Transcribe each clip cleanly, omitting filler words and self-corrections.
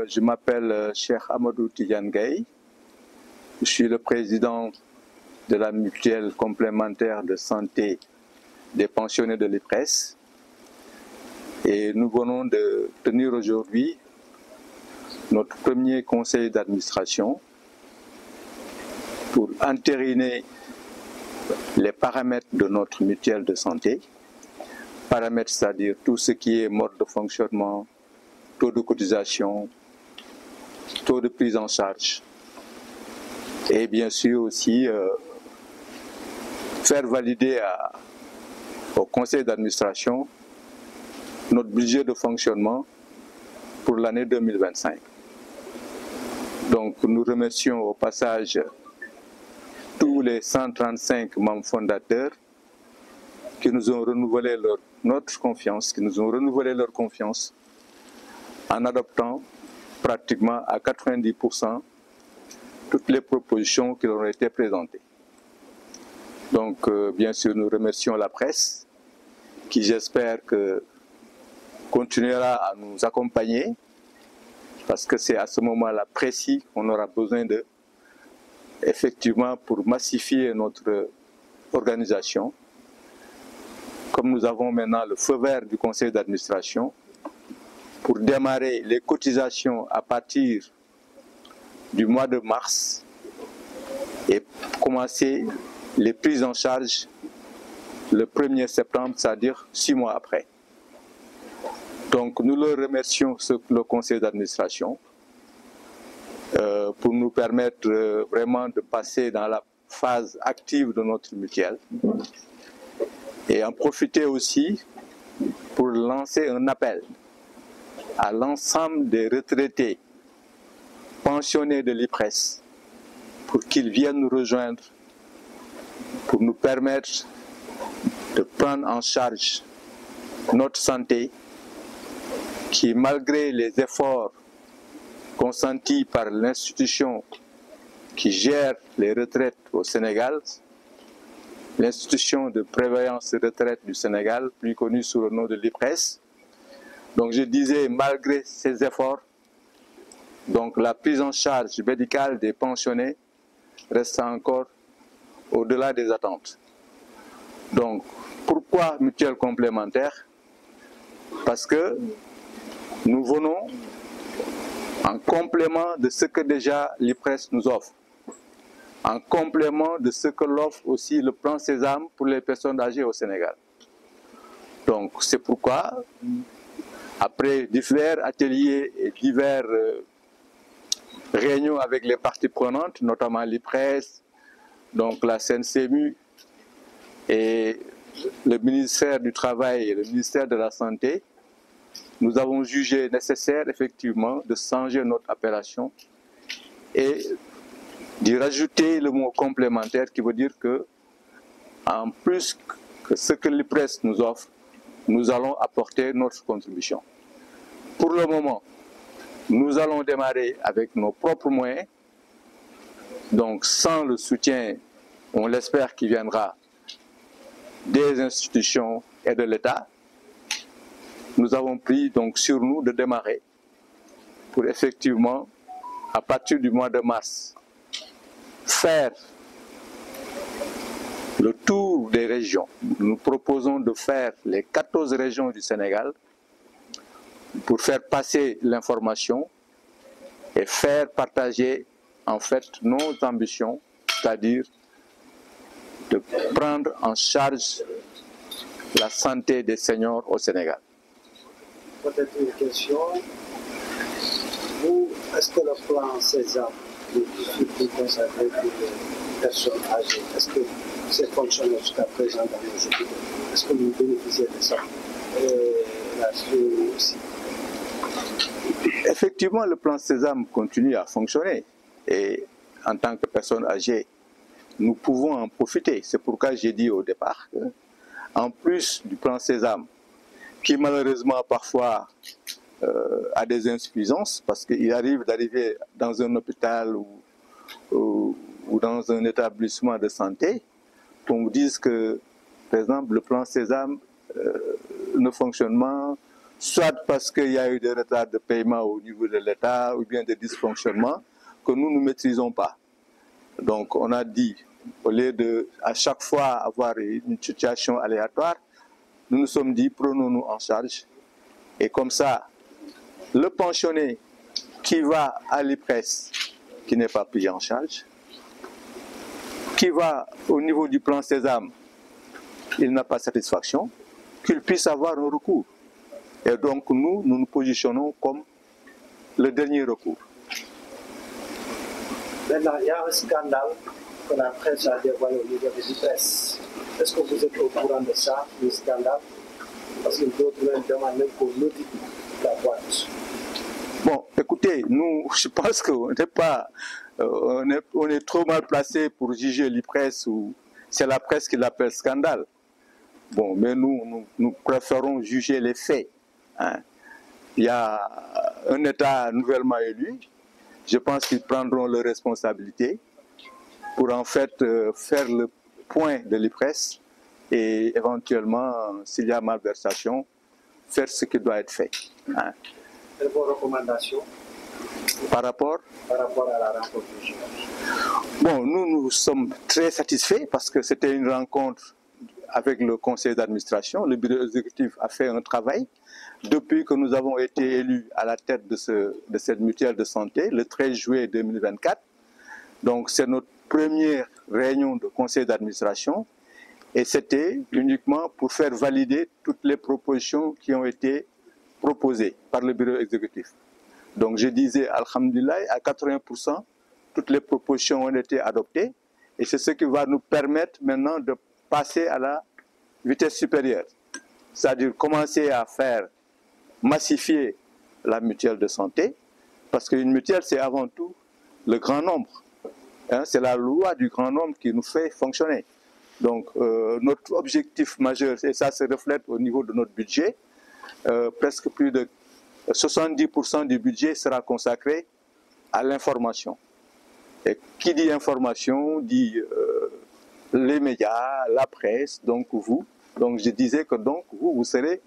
je m'appelle Cheikh Amadou Tidiane Gaye. Je suis le président de la mutuelle complémentaire de santé des pensionnés de l'IPRES. Et nous venons de tenir aujourd'hui notre premier conseil d'administration pour entériner les paramètres de notre mutuelle de santé. Paramètres, c'est-à-dire tout ce qui est mode de fonctionnement, taux de cotisation, taux de prise en charge. Et bien sûr aussi faire valider au conseil d'administration notre budget de fonctionnement pour l'année 2025. Donc nous remercions au passage tous les 135 membres fondateurs qui nous ont renouvelé notre confiance, leur confiance en adoptant pratiquement à 90% toutes les propositions qui leur ont été présentées. Donc bien sûr nous remercions la presse qui, j'espère, continuera à nous accompagner, parce que c'est à ce moment-là précis qu'on aura besoin d'eux, effectivement, pour massifier notre organisation. Comme nous avons maintenant le feu vert du conseil d'administration, pour démarrer les cotisations à partir du mois de mars et commencer les prises en charge le 1er septembre, c'est-à-dire 6 mois après. Donc nous leur remercions le conseil d'administration pour nous permettre vraiment de passer dans la phase active de notre mutuelle et en profiter aussi pour lancer un appel à l'ensemble des retraités pensionnés de l'IPRES pour qu'ils viennent nous rejoindre, pour nous permettre de prendre en charge notre santé qui, malgré les efforts consentis par l'institution qui gère les retraites au Sénégal, l'institution de prévoyance et retraite du Sénégal, plus connue sous le nom de l'IPRES. Donc je disais, malgré ces efforts, donc la prise en charge médicale des pensionnés reste encore au-delà des attentes. Donc pourquoi mutuelle complémentaire? Parce que nous venons en complément de ce que déjà l'IPRES nous offre, en complément de ce que l'offre aussi le plan Sésame pour les personnes âgées au Sénégal. Donc c'est pourquoi, après divers ateliers et divers réunions avec les parties prenantes, notamment l'IPRES, donc la CNCMU et le ministère du Travail et le ministère de la Santé, nous avons jugé nécessaire effectivement de changer notre appellation et d'y rajouter le mot complémentaire, qui veut dire que, en plus que ce que l'IPRES nous offre, nous allons apporter notre contribution. Pour le moment, nous allons démarrer avec nos propres moyens, donc sans le soutien, on l'espère, qui viendra des institutions et de l'État. Nous avons pris donc sur nous de démarrer pour effectivement, à partir du mois de mars, faire le tour des régions. Nous proposons de faire les 14 régions du Sénégal pour faire passer l'information et faire partager en fait nos ambitions, c'est-à-dire de prendre en charge la santé des seniors au Sénégal. Peut-être une question. Vous, est-ce que le plan Sésame est consacré pour les personnes âgées? Est-ce que c'est fonctionné jusqu'à présent dans nos hôpitaux? Est-ce que vous bénéficiez de ça? Aussi. Effectivement, le plan Sésame continue à fonctionner. Et en tant que personnes âgées, nous pouvons en profiter. C'est pourquoi j'ai dit au départ qu'en plus du plan Sésame, qui malheureusement parfois a des insuffisances, parce qu'il arrive d'arriver dans un hôpital ou dans un établissement de santé, qu'on vous dise que, par exemple, le plan Sésame ne fonctionne soit parce qu'il y a eu des retards de paiement au niveau de l'État ou bien des dysfonctionnements que nous ne maîtrisons pas. Donc on a dit, au lieu de à chaque fois avoir une situation aléatoire, nous nous sommes dit prenons-nous en charge et comme ça, le pensionné qui va à l'IPRES, qui n'est pas pris en charge, qui va au niveau du plan Sésame, il n'a pas satisfaction, qu'il puisse avoir un recours. Et donc nous nous positionnons comme le dernier recours. Maintenant, il y a un scandale que la presse a dévoilé au niveau des IPRES. Est-ce que vous êtes au courant de ça, le scandale? Parce que d'autres même demandent même qu'on audite la boîte. Bon, écoutez, nous, je pense qu'on n'est pas, on est trop mal placé pour juger l'IPRES ou c'est la presse qui l'appelle scandale. Bon, mais nous préférons juger les faits. Hein. Il y a un État nouvellement élu. Je pense qu'ils prendront leurs responsabilités pour en fait faire le point de l'IPRES et éventuellement, s'il y a malversation, faire ce qui doit être fait. Hein. Et vos recommandations par rapport à la rencontre du jour? Bon, nous sommes très satisfaits parce que c'était une rencontre avec le conseil d'administration. Le bureau exécutif a fait un travail depuis que nous avons été élus à la tête de cette mutuelle de santé le 13 juillet 2024. Donc c'est notre première réunion de conseil d'administration et c'était uniquement pour faire valider toutes les propositions qui ont été proposées par le bureau exécutif. Donc je disais, alhamdulillah, à 80%, toutes les propositions ont été adoptées et c'est ce qui va nous permettre maintenant de passer à la vitesse supérieure. C'est-à-dire commencer à faire massifier la mutuelle de santé, parce qu'une mutuelle, c'est avant tout le grand nombre. Hein, c'est la loi du grand nombre qui nous fait fonctionner. Donc notre objectif majeur, et ça se reflète au niveau de notre budget, presque plus de 70% du budget sera consacré à l'information. Et qui dit information dit les médias, la presse, donc vous. Donc je disais que donc vous serez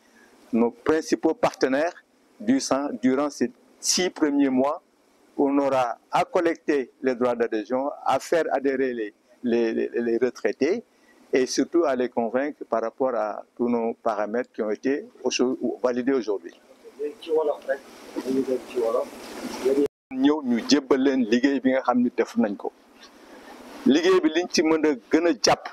nos principaux partenaires durant ces 6 premiers mois où on aura à collecter les droits d'adhésion, à faire adhérer les retraités et surtout à les convaincre par rapport à tous nos paramètres qui ont été validés aujourd'hui. ñëw ñu jébbal leen liggéey bi nga xam ni def nañ ko liggéey bi liñ ci mën a gën a jàpp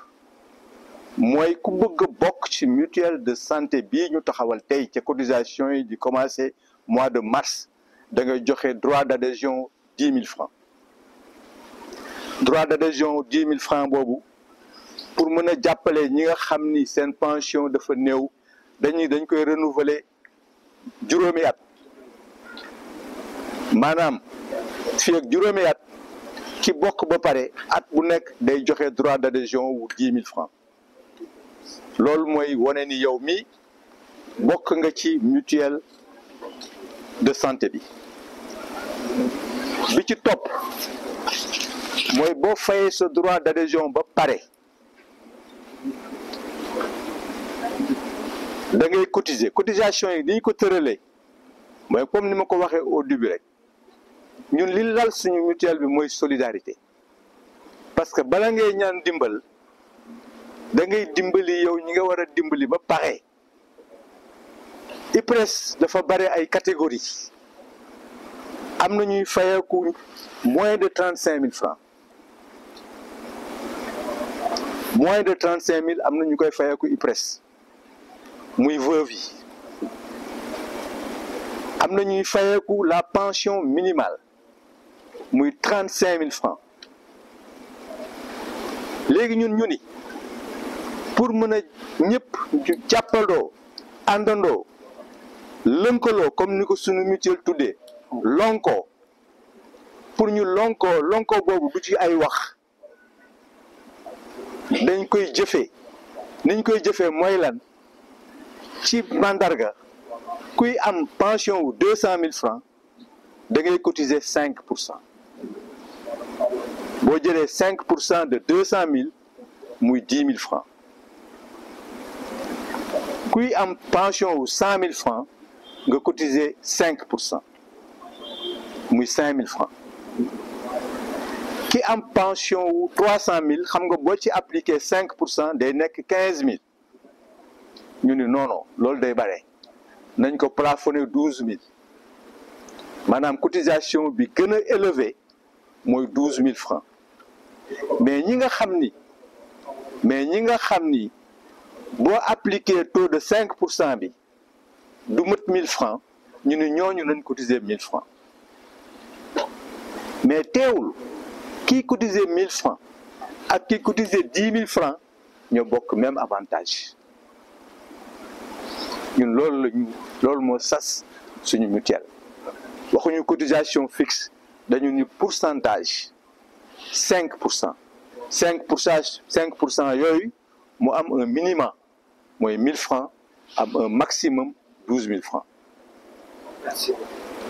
mooy ku bëgg a bokk ci mutuelle de santé bii ñu taxawal tey ca cotisation yi di commencé mois de mars da ngay joxe droit d'adhésion 10 000 francs droit d'adhésion 10 000 francs boobu pour mën a jàppale ñi nga xam ni seen pension dafa néew dañ koy renouveler juróomi at maanaam fii ak juróomi at ki bokk ba pare at bu nekk day joxe droit d'adhésion wu 10 000 francs loolu mooy wane ni yow mi bokk nga ci mutuelle de santé bi ci topp mooy boo fayee sa droit d'adhésion ba pare da ngay cotiser cotisation yi ni ñu ko tëralee mooy comme ni ma ko waxee au début rek ñun li lal suñu mutuelle bi mooy solidarité parce que bala ngay ñaan dimbal da ngay dimbali yow ñi nga war a dimbali ba pare IPRES dafa bare ay catégories am na ñuy fayeeku moins de 35 000 francs moins de 35 000 am na ñu koy fayeeku IPRES muy veuve yi am na ñuy fayeeku la pension minimale muy 35 000 francs léegi ñun ñu ni pour mën a ñëpp jàppandoo àndandoo lënkaloo comme ni ko sunu mutuelle tuddee lonko pour ñu lonko boobu du ci ay wax dañ koy jëfee niñ koy jëfee mooy lan ci mandarga kuy am pension wu 200 000 francs da ngay cotiser 5%. boo jëlee 5% de 200 000 muy 10 000 francs kuy am pension wu 100 000 francs nga cotiser 5%, muy 5000 francs. Qui am pension wu 300000 xam nga boo ci appliquer 5% day nekk 15000 ñu ni non non loolu day bare nañ ko plafonner 12000 maanaam cotisation bi gën a élevé mooy 12000 francs. mais ñi nga xam ni boo appliquer taux de 5% bi du mat 1000 francs ñu ni ñooñu nañ cotiser 1000 francs. mais teewul kii cotiser 1000 francs ak kii cotiser 10 000 francs ñoo bokk même avantage. ñun loolu moo sas suñu mutuelle waxuñu cotisation fixe dañu ni pourcentage 5%. 5% yooyu mu am un minimum mooy 1000 francs am un maximum 12 000 francs.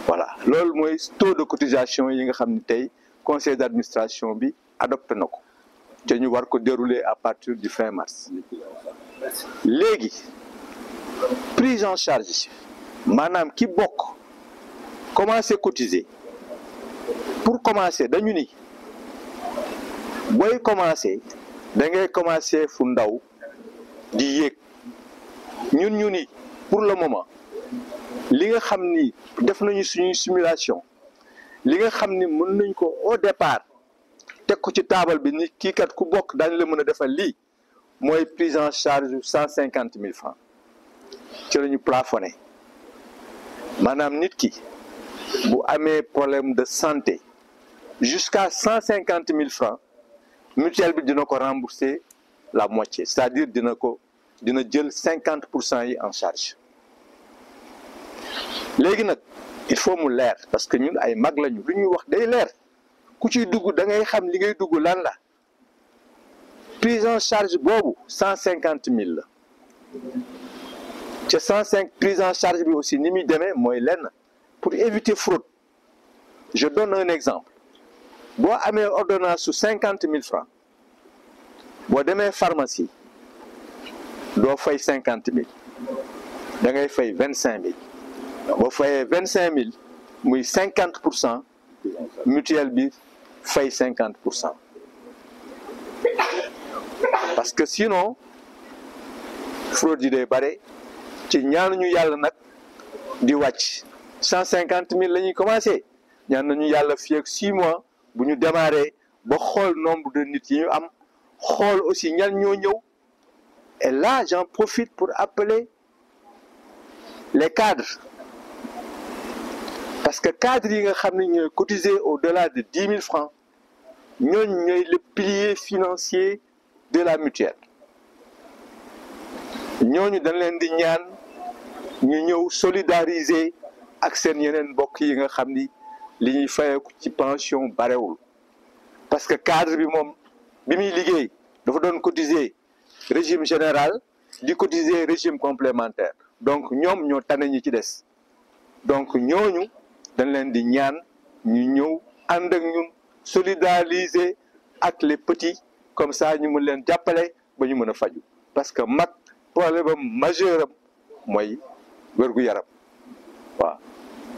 voilà loolu mooy taux de cotisation yi nga xam ni tey conseil d'administration bi adopté na ko te ñu war ko dérouler à partir du fin mars. léegi prise en charge maanaam ki bokk commencer cotiser pour commencer dañu ni booy commencer da ngay commencer fu ndaw di yéeg ñu ni pour le moment li nga xam ni def nañu suñuy simulation li nga xam ni mën nañ ko au départ teg ko ci taabal bi ni kii kat ku bokk daañu la mën a defal lii mooy prise en charge 150 000 francs ci la ñu plafonné maanaam nit ki bu amee problème de santé jusqu'à 150 000 francs mutuelle bi dina ko rembourser la moitié, c'est-à-dire dina jël 50% yi en charge. léegi nag il faut mu leer parce que ñun ay mag lañu lu ñuy wax day leer ku ciy dugg da ngay xam li ngay dugg lan la. prise en charge boobu 150 000 la ca 105 prise en charge bi aussi ni muy demee mooy lenn pour éviter fraude. Je donne un exemple. boo amee ordonnance su 50 000 francs boo demee pharmacie doo fay 50 000 da ngay fay 25 000 boo fayee 25 000 muy 50% mutuelle bi fay 50%. parce que sinon fraude yi day bare ci ñaanuñu yàlla nag di wàcc 150 000 la ñuy commencé ñaan nañu yàlla fii ak 6 mois bu ñu démarré ba xool nombre de nit yi ñu am xool aussi ñan ñoo ñëw. Et là j'en profite pour appeler les cadres parce que cadres yi nga xam ne ñooy cotiser au-delà de 10 000 francs ñooñu ñooy le pilier financier de la mutuelle. ñooñu dañ leen di ñaan ñu ñëw solidariser ak seen yeneen mbokk yi nga xam ni li ñuy fayeeku ci pension barewul parce que cadre bi moom bi muy liggéey dafa doon cotiser régime général di cotiser régime complémentaire donc ñoom ñoo tane ñi ci des donc ñooñu dañ leen di ñaan ñu ñëw ànd ak ñun solidariser ak les petits comme ça ñu mën leen jàppale ba ñu mën a faju parce que mag problème am majeur am mooy wér-gu-yaram waaw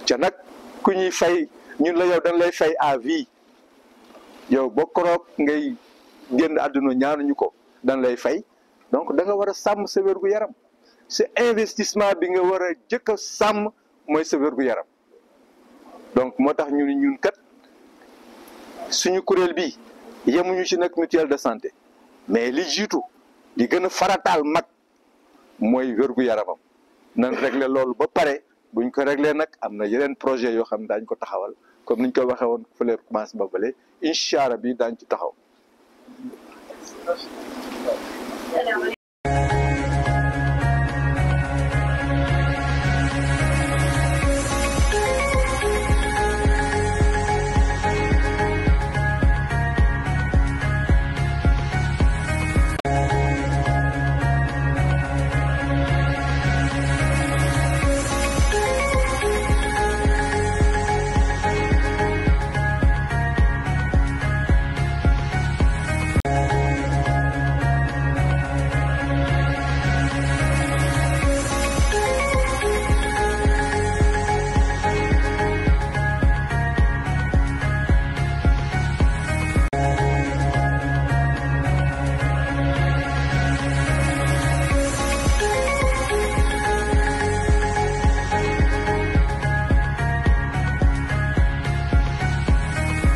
ca nag ku ñuy fay ñun la yow dañ lay fay à vie yow ba koroog ngay génn àdduna ñaanuñu ko dañ lay fay donc da nga war a sàmm sa wér-gu-yaram sa investissement bi nga war a jëkk a sàmm mooy sa wér-gu-yaram donc moo tax ñu ni ñun kat suñu kuréel bi yemuñu ci nag mutuelle de santé mais li jiitu li gën a farataal mag mooy wér-gu-yaramam nan régler loolu ba pare buñ ko régler nag am na yeneen projet yoo xam ne daañ ko taxawal comme niñ ko waxee woon fële commence ba bale incha allah bi daañ ci taxaw